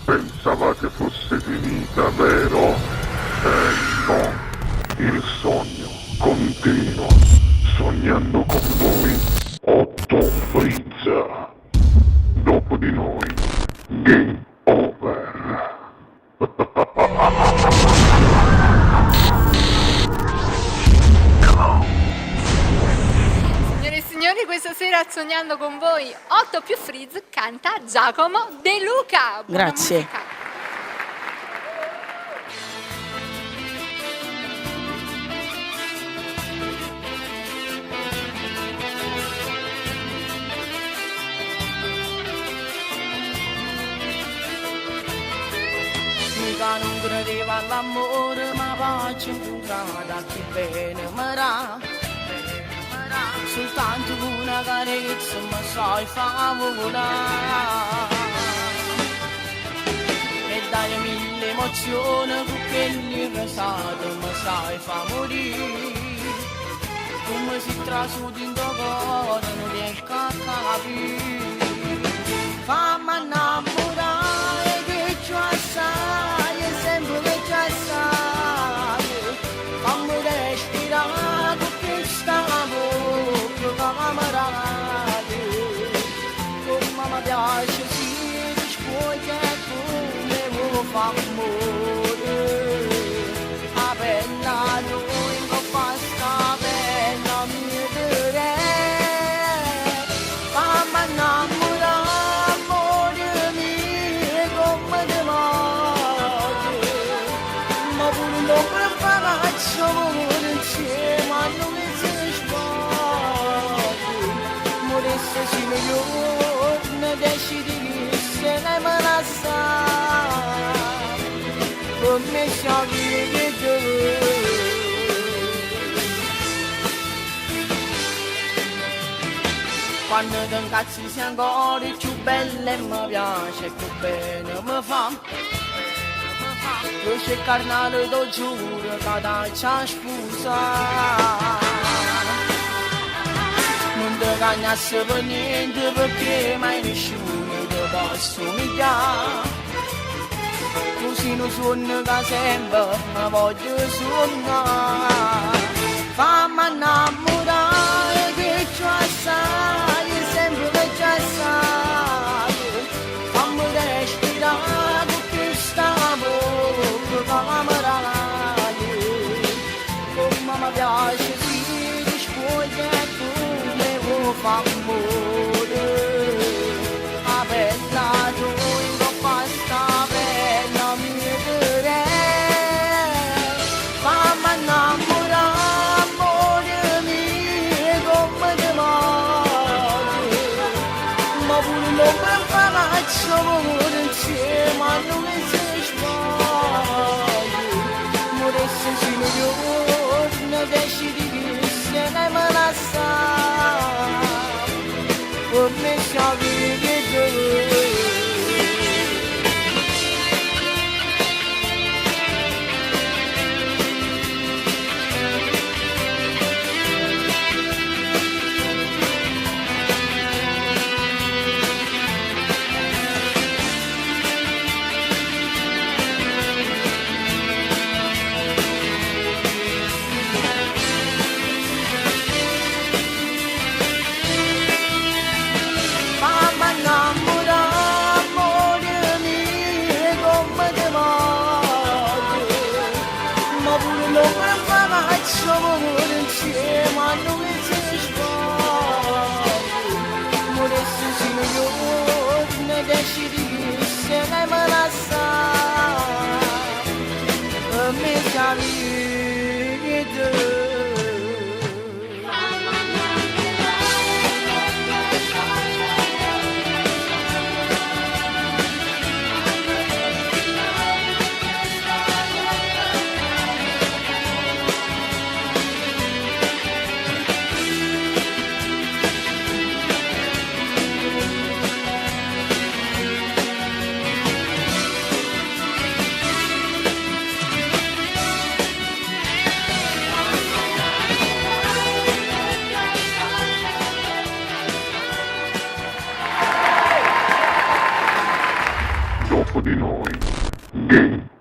Pensavate fosse finita, vero? No, il sogno continua, sognando con voi, Otto Frizza. Dopo di noi, game over. Signore e signori, questa sera sognando con voi 8 più Frizz canta Giacomo De Luca. Buona Grazie. musica. Mica non credeva all'amore, ma poi ci incontrata che bene marà. Soltanto una carezza mi sai fa volare. E dai mille emozioni con quelli pesati mi sai fa morire. Come si trasuda in tuo cuore non riesco a capire. Fammi innamorare che ci assai, e sempre che ci assai. Fammi respirare con questa bocca camerale. Come mi piace se ti scuoia e come vuoi fa amore. A bella noi che fa sta bella mia dire. Fammi innamorare amore mio come te voglio. Ma pure non per faccio amore insieme a noi si sbaglia. Moresse si ne giorno decidi che se ne me la sa. Come sciogli che te. Quando ti incazzi sei ancora più bella e mi piace più bene mi fa. Io c'è carnale lo giuro che daccia scusa. Non ti cagnasse per niente perché mai nessuno ti posso migliare. Così non suono da sempre, ma voglio suonare. Fammi innamorare che ci assai, sempre che ci assai. Fammi respirare con questa bocca camerale. Come mi piace se ti scuoia e come vuoi fa amore. A bella noi che fa sta bella mia dire. Fammi innamorare amore mio come te voglio. Ma pure non per faccio amore insieme a noi si sbaglia. Moresse si ne giorno decidi che se ne me la sa. Come sciogli che te. Fammi innamorare amore mio come te voglio. Ma pure non per faccio amore insieme a noi si sbaglia. Moresse si ne giorno decidi che se ne me la sa. Per me sciogli che te. di noi. Game